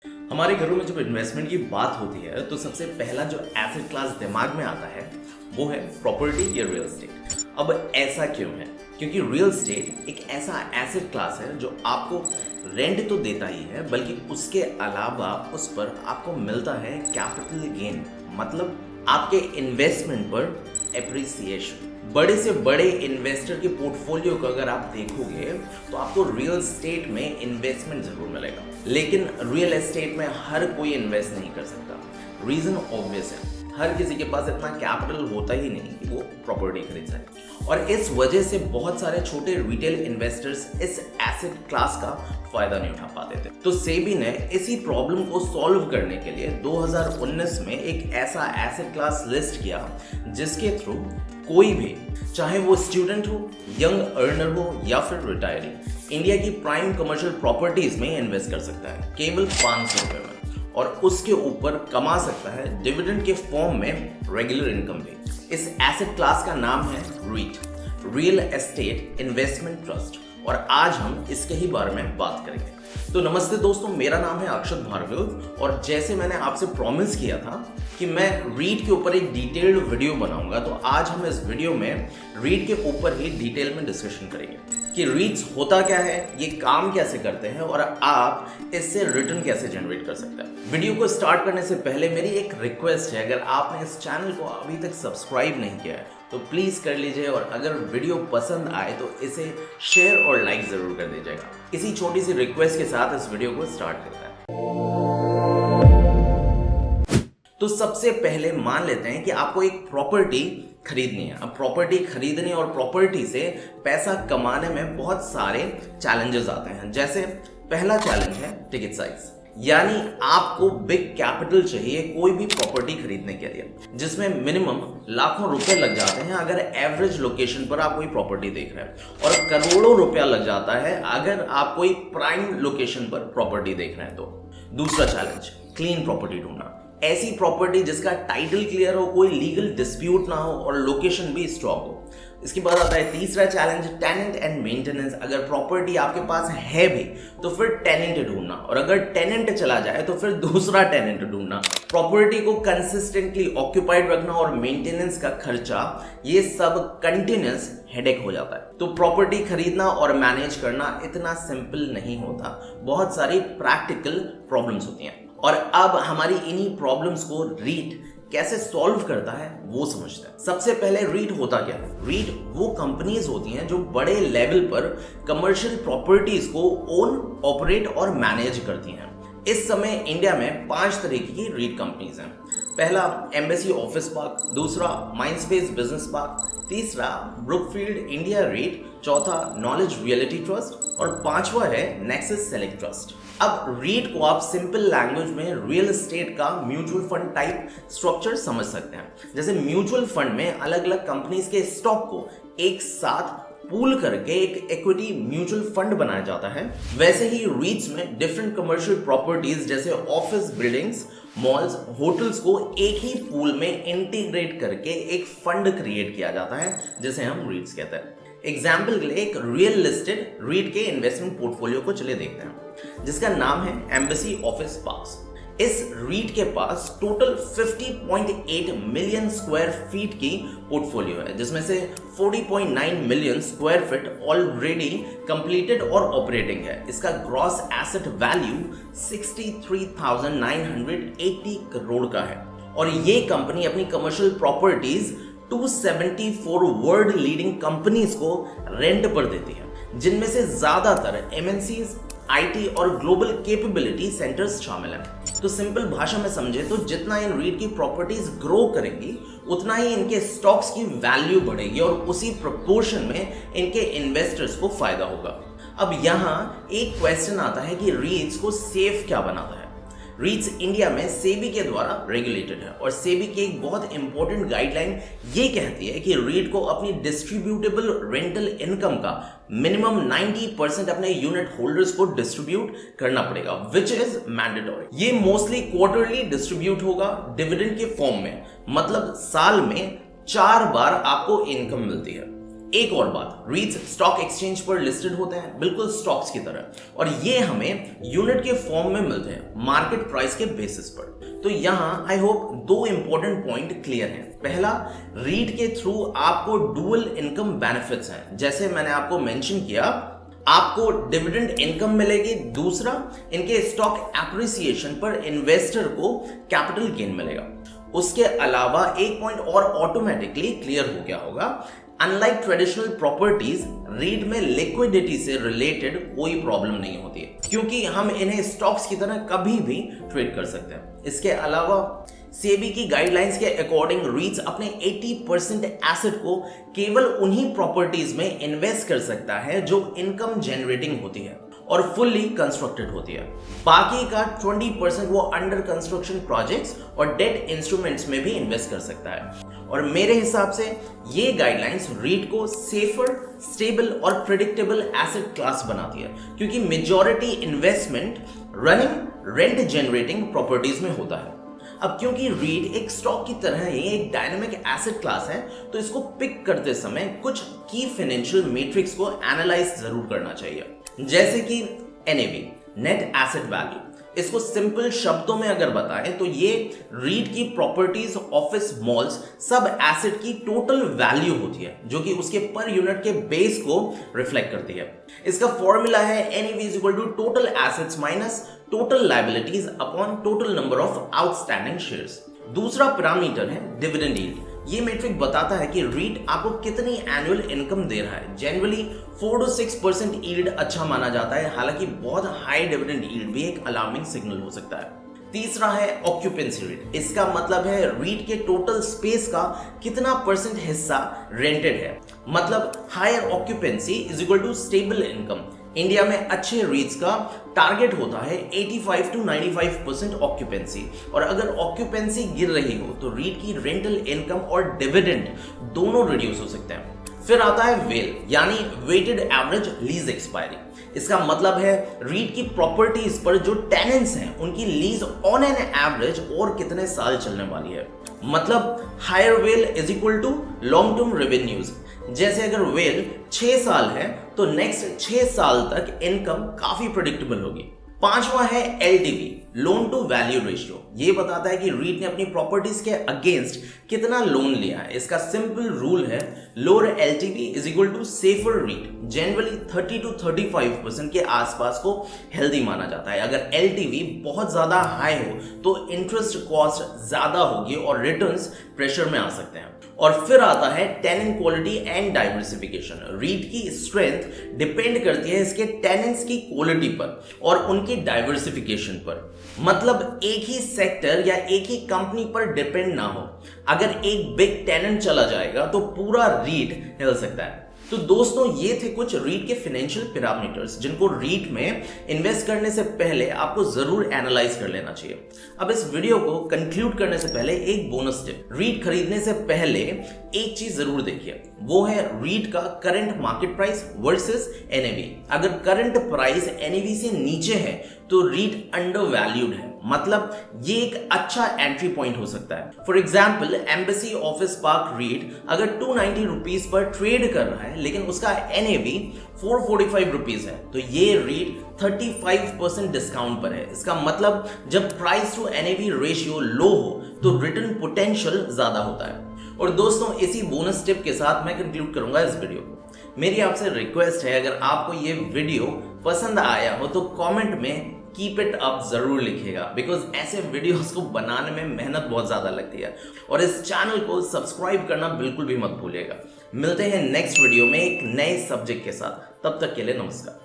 हमारे घरों में जब इन्वेस्टमेंट की बात होती है तो सबसे पहला जो एसेट क्लास दिमाग में आता है वो है प्रॉपर्टी या रियल एस्टेट। अब ऐसा क्यों है? क्योंकि रियल एस्टेट एक ऐसा एसेट क्लास है जो आपको रेंट तो देता ही है, बल्कि उसके अलावा उस पर आपको मिलता है कैपिटल गेन, मतलब आपके इन्वेस्टमेंट पर एप्रिसिएशन। बड़े से बड़े इन्वेस्टर के पोर्टफोलियो को अगर आप देखोगे तो आपको रियल एस्टेट में इन्वेस्टमेंट जरूर मिलेगा, लेकिन रियल एस्टेट में हर कोई इन्वेस्ट नहीं कर सकता। रीजन ऑब्वियस है, हर किसी के पास इतना कैपिटल होता ही नहीं कि वो प्रॉपर्टी खरीद सके, और इस वजह से बहुत सारे छोटे रिटेल इन्वेस्टर्स इस एसेट क्लास का फायदा नहीं उठा पाते थे। तो सेबी ने इसी प्रॉब्लम को सॉल्व करने के लिए 2019 में एक ऐसा एसेट क्लास लिस्ट किया जिसके थ्रू कोई भी, चाहे वो स्टूडेंट हो, यंग अर्नर हो या फिर रिटायरी, इंडिया की प्राइम कमर्शियल प्रॉपर्टीज में इन्वेस्ट कर सकता है केवल 500 रुपए में, और उसके ऊपर कमा सकता है डिविडेंड के फॉर्म में रेगुलर इनकम भी। इस एसेट क्लास का नाम है REIT, real estate investment trust, और आज हम इसके ही बारे में बात करेंगे। तो नमस्ते दोस्तों, मेरा नाम है अक्षत भार्गव, और जैसे मैंने आपसे प्रॉमिस किया था कि मैं रीट के ऊपर एक डिटेल्ड वीडियो बनाऊंगा, तो आज हम इस वीडियो में रीट के ऊपर ही डिटेल में डिस्कशन करेंगे कि रीट्स होता क्या है, ये काम कैसे करते हैं, और आप इससे रिटर्न कैसे जनरेट कर सकते हैं। वीडियो को स्टार्ट करने से पहले मेरी एक रिक्वेस्ट है, अगर आपने इस चैनल को अभी तक सब्सक्राइब नहीं किया है तो प्लीज कर लीजिए, और अगर वीडियो पसंद आए तो इसे शेयर और लाइक जरूर कर दीजिएगा। इसी छोटी सी रिक्वेस्ट के साथ इस वीडियो को स्टार्ट करते हैं। तो सबसे पहले मान लेते हैं कि आपको एक प्रॉपर्टी खरीदनी है। अब प्रॉपर्टी खरीदने और प्रॉपर्टी से पैसा कमाने में बहुत सारे चैलेंजेस आते हैं। जैसे पहला चैलेंज है टिकट साइज, यानी आपको बिग कैपिटल चाहिए कोई भी प्रॉपर्टी खरीदने के लिए, जिसमें मिनिमम लाखों रुपए लग जाते हैं अगर एवरेज लोकेशन पर आप कोई प्रॉपर्टी देख रहे हैं, और करोड़ों रुपया लग जाता है अगर आप कोई प्राइम लोकेशन पर प्रॉपर्टी देख रहे हैं। तो दूसरा चैलेंज, क्लीन प्रॉपर्टी ढूंढना, ऐसी प्रॉपर्टी जिसका टाइटल क्लियर हो, कोई लीगल डिस्प्यूट ना हो और लोकेशन भी स्ट्रॉन्ग हो। इसके बाद आता है तीसरा चैलेंज, टेनेंट एंड मेंटेनेंस। अगर प्रॉपर्टी आपके पास है भी तो फिर टेनेंट ढूंढना, और अगर टेनेंट चला जाए तो फिर दूसरा टेनेंट ढूंढना, प्रॉपर्टी को कंसिस्टेंटली ऑक्यूपाइड रखना और मेंटेनेंस का खर्चा, ये सब कंटिन्यूअस हेडेक हो जाता है। तो प्रॉपर्टी खरीदना और मैनेज करना इतना सिंपल नहीं होता, बहुत सारी प्रैक्टिकल प्रॉब्लम्स होती हैं, और अब हमारी इन्हीं प्रॉब्लम्स को रीट कैसे सॉल्व करता है वो समझते हैं। सबसे पहले रीट होता क्या है? रीट वो कंपनीज होती हैं जो बड़े लेवल पर कमर्शियल प्रॉपर्टीज को ओन, ऑपरेट और मैनेज करती हैं। इस समय इंडिया में 5 तरीके की रीट कंपनीज हैं। पहला एम्बेसी ऑफिस पार्क, दूसरा माइंडस्पेस बिजनेस पार्क, तीसरा ब्रुकफील्ड इंडिया रीट, चौथा नॉलेज रियलिटी ट्रस्ट, और पांचवा है नेक्सस सेलेक्ट ट्रस्ट। अब रीट को आप सिंपल लैंग्वेज में रियल एस्टेट का म्यूचुअल फंड टाइप स्ट्रक्चर समझ सकते हैं। जैसे म्यूचुअल फंड में अलग अलग कंपनीज के स्टॉक को एक साथ पूल करके एक इक्विटी म्यूचुअल फंड बनाया जाता है, वैसे ही रीट्स में डिफरेंट कमर्शियल प्रॉपर्टीज जैसे ऑफिस बिल्डिंग्स, मॉल्स, होटल्स को एक ही पूल में इंटीग्रेट करके एक फंड क्रिएट किया जाता है, जिसे हम रीट्स कहते हैं। एग्जाम्पल के लिए एक रियल लिस्टेड रीट के इन्वेस्टमेंट पोर्टफोलियो को चले देखते हैं, जिसका नाम है एम्बेसी ऑफिस पार्क्स। इस रीट के पास टोटल 50.8 मिलियन स्क्वायर फीट की पोर्टफोलियो है, जिसमें से 40.9 million square feet already completed और ऑपरेटिंग है। इसका ग्रॉस एसेट वैल्यू 63,980 करोड़ का है, और ये कंपनी अपनी commercial properties 274 world leading companies को रेंट पर देती है, जिनमें से ज्यादातर एमएनसीज, आईटी और ग्लोबल कैपेबिलिटी सेंटर्स शामिल हैं। तो सिंपल भाषा में समझे तो जितना इन रीट की प्रॉपर्टीज ग्रो करेंगी उतना ही इनके स्टॉक्स की वैल्यू बढ़ेगी, और उसी प्रोपोर्शन में इनके इन्वेस्टर्स को फायदा होगा। अब यहाँ एक क्वेश्चन आता है कि रीट्स को सेफ क्या बनाता है? रीट्स इंडिया में सेबी के द्वारा रेगुलेटेड है, और सेबी की एक बहुत इंपॉर्टेंट गाइडलाइन ये कहती है कि रीट को अपनी डिस्ट्रीब्यूटेबल रेंटल इनकम का मिनिमम 90% अपने यूनिट होल्डर्स को डिस्ट्रीब्यूट करना पड़ेगा, विच इज मैंडेटरी। ये मोस्टली क्वार्टरली डिस्ट्रीब्यूट होगा डिविडेंड के फॉर्म में, मतलब साल में 4 बार आपको इनकम मिलती है। एक और बात, रीट्स स्टॉक एक्सचेंज पर लिस्टेड होते हैं बिल्कुल स्टॉक्स की तरह, और ये हमें यूनिट के फॉर्म में मिलते हैं मार्केट प्राइस के बेसिस पर। तो यहाँ आई होप दो इंपॉर्टेंट पॉइंट क्लियर हैं। पहला, रीट के थ्रू आपको डुअल इनकम बेनिफिट्स हैं, जैसे मैंने आपको मेंशन किया, आपको डिविडेंड इनकम मिलेगी। दूसरा, इनके स्टॉक एप्रिसिएशन पर इन्वेस्टर को कैपिटल गेन मिलेगा। उसके अलावा एक पॉइंट और ऑटोमेटिकली क्लियर हो गया होगा, अनलाइक ट्रेडिशनल प्रॉपर्टीज, रीट में लिक्विडिटी से रिलेटेड कोई प्रॉब्लम नहीं होती है, क्योंकि हम इन्हें स्टॉक्स की तरह कभी भी ट्रेड कर सकते हैं। इसके अलावा सेबी की गाइडलाइंस के अकॉर्डिंग रीट्स अपने 80% एसेट को केवल उन्हीं प्रॉपर्टीज में इन्वेस्ट कर सकता है जो इनकम जनरेटिंग होती है और फुल्ली कंस्ट्रक्टेड होती है। बाकी का 20% वो अंडर कंस्ट्रक्शन प्रोजेक्ट्स और डेट इंस्ट्रूमेंट्स में भी इन्वेस्ट कर सकता है। और मेरे हिसाब से ये गाइडलाइंस रीट को सेफर, स्टेबल और प्रेडिक्टेबल एसेट क्लास बनाती है, क्योंकि majority investment running rent generating properties में होता है। अब क्योंकि रीट एक स्टॉक की तरह ही एक डायनामिक एसेट क्लास है, तो इसको पिक करते समय कुछ की फाइनेंशियल मैट्रिक्स को एनालाइज जरूर करना चाहिए, जैसे कि एनएवी, नेट एसेट वैल्यू। इसको सिंपल शब्दों में अगर बताएं तो ये रीट की प्रॉपर्टीज, ऑफिस, मॉल्स, सब एसेट की टोटल वैल्यू होती है, जो कि उसके पर यूनिट के बेस को रिफ्लेक्ट करती है। इसका फॉर्मूला है NEV is equal to total assets minus total liabilities upon total number of outstanding shares. दूसरा पैरामीटर है डिविडेंड यील्ड। ये मैट्रिक बताता है कि रीट आपको कितनी एनुअल इनकम दे रहा है। जनरली 4 to 6% यील्ड अच्छा माना जाता है, हालांकि बहुत हाई डिविडेंड यील्ड भी एक अलार्मिंग सिग्नल हो सकता है। तीसरा है ऑक्यूपेंसी रेट। इसका मतलब है रीट के टोटल स्पेस का कितना परसेंट हिस्सा रेंटेड है, मतलब higher occupancy is equal to stable income. India में अच्छे रीट्स का टारगेट होता है 85 to 95% ऑक्यूपेंसी, और अगर ऑक्यूपेंसी गिर रही हो तो रीट की रेंटल इनकम और डिविडेंड दोनों रिड्यूस हो सकते हैं। फिर आता है वेल, यानी वेटेड एवरेज लीज एक्सपायरी। इसका मतलब है रीट की प्रॉपर्टीज पर जो टेनेंट्स हैं उनकी लीज ऑन एन एवरेज और कितने साल चलने वाली है, मतलब हायर वेल is equal to long term revenues. जैसे अगर वेल 6 साल है तो नेक्स्ट 6 साल तक इनकम काफी प्रेडिक्टेबल होगी। पांचवा है LTV, loan to value ratio. ये बताता है कि रीट ने अपनी प्रॉपर्टीज के अगेंस्ट कितना लोन लिया है। इसका सिंपल रूल है lower LTV is equal to safer REIT. Generally 30 to 35% के आसपास को हेल्दी माना जाता है। अगर एलटीवी बहुत ज्यादा हाई हो तो इंटरेस्ट कॉस्ट ज्यादा होगी और रिटर्न्स प्रेशर में आ सकते हैं। और फिर आता है tenant quality and diversification. REIT की स्ट्रेंथ डिपेंड करती है इसके टेनेंट्स की क्वालिटी पर और उनकी डाइवर्सिफिकेशन पर, मतलब एक ही सेक्टर या एक ही कंपनी पर डिपेंड ना हो। अगर एक बिग टेनेंट चला जाएगा तो पूरा रीट हिल सकता है। तो दोस्तों, ये थे कुछ रीट के फाइनेंशियल पैरामीटर्स जिनको रीट में इन्वेस्ट करने से पहले आपको जरूर एनालाइज कर लेना चाहिए। अब इस वीडियो को कंक्लूड करने से पहले एक बोनस टिप, रीट खरीदने से पहले एक चीज जरूर देखिए, वो है रीट का current market price versus NAV. अगर करंट प्राइस एनएवी से नीचे है तो रीट अंडर वैल्यूड है, मतलब ये एक अच्छा एंट्री पॉइंट हो सकता है। For example, embassy office park REET अगर 290 रुपीज पर ट्रेड कर रहा है लेकिन उसका एनएवी 445 रुपीज है, तो ये रीट 35% डिस्काउंट पर है। इसका मतलब जब प्राइस टू एनएवी रेशियो लो हो तो रिटर्न पोटेंशियल ज्यादा होता है। और दोस्तों, इसी बोनस टिप के साथ मैं कंक्लूड करूंगा इस वीडियो को। मेरी आपसे रिक्वेस्ट है, अगर आपको ये वीडियो पसंद आया हो तो कमेंट में कीप इट अप जरूर लिखिएगा, बिकॉज ऐसे वीडियोस को बनाने में मेहनत बहुत ज्यादा लगती है। और इस चैनल को सब्सक्राइब करना बिल्कुल भी मत भूलिएगा। मिलते हैं नेक्स्ट वीडियो में एक नए सब्जेक्ट के साथ, तब तक के लिए नमस्कार।